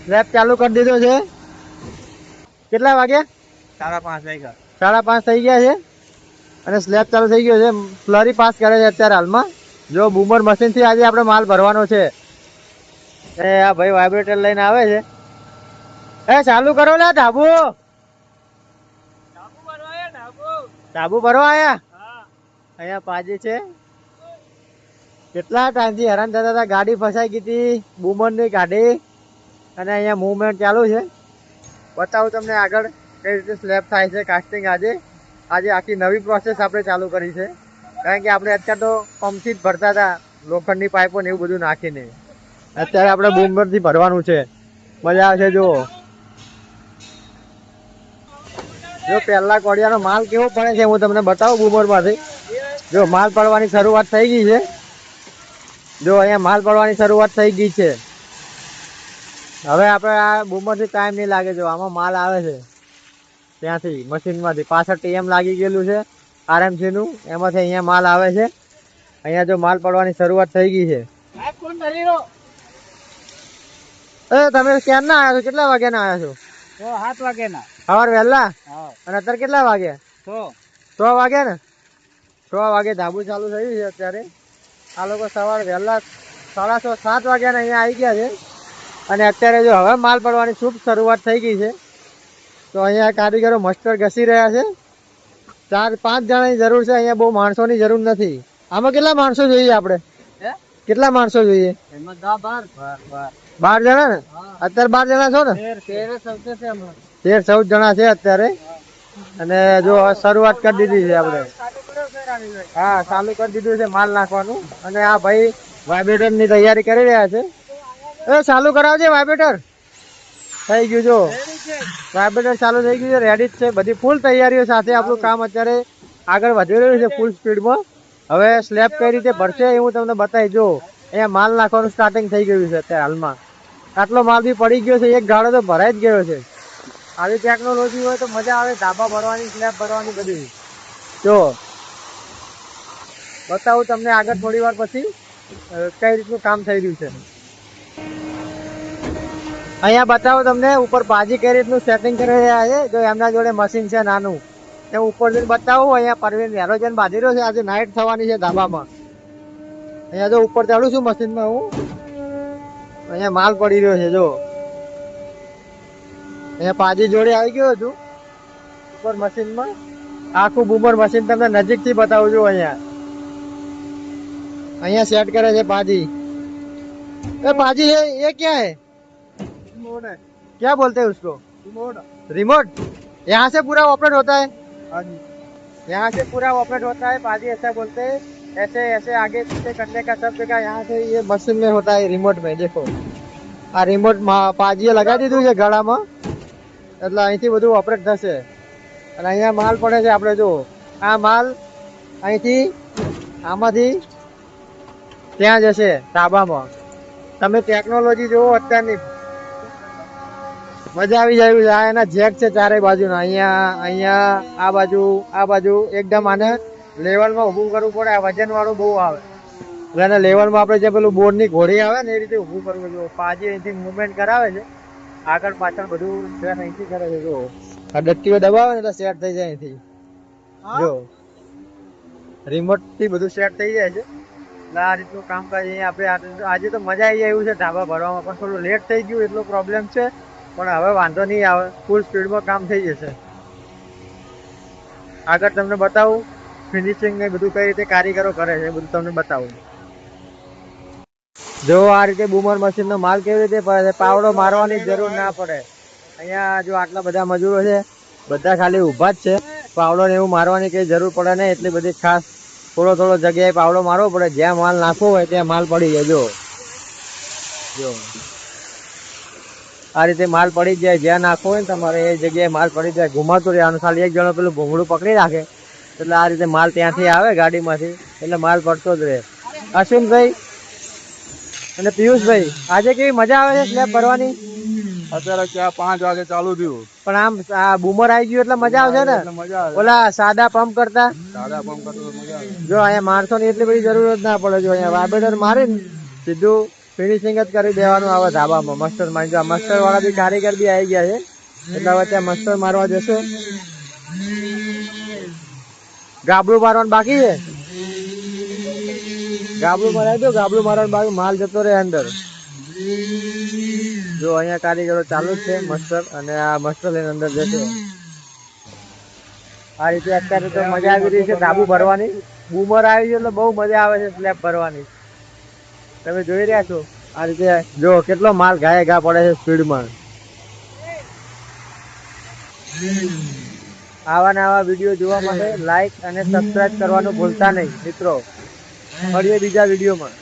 Slab ચાલુ કરી દીધો છે. કેટલા વાગ્યા? 5:30 વાગ્યા. 5:30 થઈ ગયા છે અને સ્લેબ ચાલુ થઈ ગયો છે. સ્લરી પાસ કરે છે અત્યારે હાલમાં. જો બૂમર મશીન થી આજે આપણે માલ ભરવાનો છે. એ આ ભાઈ વાઇબ્રેટર લઈને આવે છે. એ ચાલુ કરો લે ધાબુ. ધાબુ ભરવા આયા? અહીંયા પાજી છે. કેટલા ટાઈમથી હેરાન થતા હતા. ગાડી ફસાઈ ગઈ હતી બૂમરની ગાડી અને અહીંયા મૂવમેન્ટ ચાલુ છે. બતાવું તમને આગળ કઈ રીતે સ્લેબ થાય છે કાસ્ટિંગ. આજે આખી નવી પ્રોસેસ આપણે ચાલુ કરી છે. કારણ કે આપણે અત્યારે તો પંપથી જ ભરતા હતા, લોખંડની પાઇપો ને એવું બધું નાખીને. અત્યારે આપણે બૂમરથી ભરવાનું છે. મજા આવશે. જો પહેલા કોડિયાનો માલ કેવો પડે છે હું તમને બતાવું બૂમરમાંથી. જો માલ પડવાની શરૂઆત થઈ ગઈ છે. જો અહીંયા માલ પડવાની શરૂઆત થઈ ગઈ છે. હવે આપણે આ બૂમરથી ટાઈમ નહીં લાગે. જો આમાં માલ આવે છે ત્યાંથી મશીનમાંથી. પાછળ ટીએમ લાગી ગયેલું છે આરએમસી નું, એમાંથી અહીંયા માલ આવે છે. અહીંયા જો માલ પડવાની શરૂઆત થઈ ગઈ છે. તમે ક્યાં ના આવ્યા છો? કેટલા વાગ્યા ના આવ્યા છો? 7 વાગ્યાના. સવાર વહેલા? અને હા. અત્યારે કેટલા વાગ્યા? 6 વાગ્યા ને? 6 વાગે ધાબુ ચાલુ થયું છે અત્યારે. આ લોકો સવાર વહેલા 6:30 7 વાગ્યાના અહીંયા આવી ગયા છે. અને અત્યારે જો હવે માલ પડવાની શુભ શરૂઆત થઈ ગઈ છે. તો અહીંયા કારીગરો મસ્ટર ઘસી રહ્યા છે. 4-5 જણાની જરૂર છે. અહીંયા બહુ માણસોની જરૂર નથી. આમાં કેટલા માણસો જોઈએ આપણે? કેટલા માણસો જોઈએ? 12 જણા ને? અત્યારે 12 જણા છો ને? 13-14 જણા છે અત્યારે. અને જો શરૂઆત કરી દીધી છે આપણે. હા, ચાલુ કરી દીધું છે માલ નાખવાનું. અને આ ભાઈ વાઇબ્રેટર ની તૈયારી કરી રહ્યા છે. એ ચાલુ કરાવજે વાઇબ્રેટર. થઈ ગયું. જો વાઇબ્રેટર ચાલુ થઈ ગયું છે, રેડી જ છે. બધી ફૂલ તૈયારીઓ સાથે આપણું કામ અત્યારે આગળ વધી રહ્યું છે ફૂલ સ્પીડમાં. હવે સ્લેબ કઈ રીતે ભરશે એ હું તમને બતાવી. જો અહીંયા માલ નાખવાનું સ્ટાર્ટિંગ થઈ ગયું છે અત્યારે હાલમાં. આટલો માલ બી પડી ગયો છે. એક ગાળો તો ભરાઈ જ ગયો છે. આવી ટેકનોલોજી હોય તો મજા આવે ધાબા ભરવાની, સ્લેબ ભરવાની બધી. જો બતાવું તમને આગળ થોડી વાર પછી કઈ રીતનું કામ થઈ રહ્યું છે. અહીંયા બતાવો તમને ઉપર પાજી કઈ રીતનું સેટિંગ કરી રહ્યા છે. જો એમના જોડે મશીન છે નાનું, એ ઉપર જઈને બતાવું. અહીંયા પરવીન વહેલો જઈને બાંધી રહ્યો છે. આજે નાઇટ થવાની છે ધાબામાં. અહીંયા જો ઉપર ચાલું છું મશીનમાં હું. અહીંયા માલ પડી રહ્યો છે. જો અહીંયા પાજી જોડે આવી ગયો છું ઉપર મશીનમાં. આખું બૂમર મશીન તમને નજીકથી બતાવું છું. અહીંયા સેટ કરે છે पाजी। ए पाजी है ये क्या है? रिमोट है। क्या बोलते हैं उसको? रिमोट। रिमोट। यहाँ से पूरा ऑपरेट होता है? हाँ जी। यहाँ से पूरा ऑपरेट होता है। पाजी ऐसा बोलते हैं। ऐसे ऐसे आगे पीछे करने का सब जगह यहाँ से ये मशीन में होता है, रिमोट में। देखो आ रिमोट पाजीए लगा दीधું છે ગળામાં, એટલે અહીંથી બધું ઓપરેટ થશે। અને અહીંયા માલ પડે છે। આપણે જો આ માલ અહીંથી આમાંથી ત્યાં જશે ધાબામાં। તમે ટેકનોલોજી જુઓ અત્યારની, મજા આવી જાય છે। આ એના જેક છે ચારે બાજુના। અહીંયા આ બાજુ એકદમ આને લેવલમાં ઊભું કરવું પડે। આ વજન વાળું બહુ આવે એટલે એને લેવલમાં આપણે જે પેલું બોર્ડની ઘોડી આવે ને એ રીતે ઊભું કરવું। જો પાજી અહીંથી મુવમેન્ટ કરાવે છે, આગળ પાછળ બધું સેટ અહીંથી કરે છે। જો આ ડટ્ટીઓ દબાવે ને એટલે સેટ થઈ જાય અહીંથી। જો રિમોટ થી બધું સેટ થઈ જાય છે। એટલે આ રીતનું કામકાજ અહીંયા આપણે આજે તો મજા આવી જાય એવું છે ધાબા ભરવામાં। પણ થોડું લેટ થઈ ગયું એટલો પ્રોબ્લેમ છે, પણ હવે વાંધો નહીં આવે, ફૂલ સ્પીડમાં કામ થઈ જશે। આગળ તમને બતાવું ફિનિશિંગ ને બધું કઈ રીતે કારીગરો કરે છે, બધું તમને બતાવું। જો આ રીતે બૂમર મશીન નો માલ કેવી રીતે પડે છે, પાવડો મારવાની જરૂર ના પડે। અહીંયા જો આટલા બધા મજૂરો છે, બધા ખાલી ઊભા જ છે। પાવડો ને એવું મારવાની કઈ જરૂર પડે નહીં એટલી બધી ખાસ। થોડો જગ્યાએ પાવડો મારવો પડે, જ્યાં માલ નાખવો હોય ત્યાં માલ પડી જાય। જો આ રીતે માલ પડી જાય, જ્યાં નાખવો હોય ને તમારે એ જગ્યાએ માલ પડી જાય। ઘુમાતું રહેવાનું, ખાલી એક જણો પેલું ભૂંગળું પકડી રાખે એટલે આ રીતે માલ ત્યાંથી આવે ગાડીમાંથી, એટલે માલ પડતો જ રહે। અશ્વિનભાઈ અને પિયુષભાઈ, આજે કેવી મજા આવે છે સ્લેબ ભરવાની? અત્યારે 5 વાગે ચાલુ થયું, પણ આમ આ બૂમર આવી ગયું એટલે મજા આવશે ને? મજા આવે। ઓલા સાદા પંપ કરતા સાદા પંપ કરતો મજા આવે। જો અહીંયા માણસોની એટલી બધી જરૂરત ના પડે। જો અહીંયા વાઇબ્રેટર મારીને સીધું ફિનિશિંગ જ કરી દેવાનું આવે ધાબામાં મસ્ટર મારી. જો મસ્ટર વાળા બી કારીગર બી આવી ગયા છે, એટલે હવે ત્યાં મસ્ટર મારવા જશે. ગાબડું મારવાનું બાકી છે, ગાબડું મરાવી દો. ગાબડું મારવાનું બાકી, માલ જતો રહે અંદર. જો અહીંયા કારીગરો ચાલુ જ છે મસ્ટર, અને આ મસ્ટર લઈને અંદર જશે. આ રીતે અત્યારે તો મજા આવી રહી છે ધાબુ ભરવાની. બૂમર આવી છે એટલે બહુ મજા આવે છે સ્લેબ ભરવાની. તમે જોઈ રહ્યા છો આ રીતે. જો કેટલો માલ ઘાએ ઘા પડે છે સ્પીડમાં. આવા ને આવા વિડીયો જોવા માટે લાઈક અને સબસ્ક્રાઇબ કરવાનું ભૂલતા નહીં મિત્રો. મળીએ બીજા વિડીયોમાં.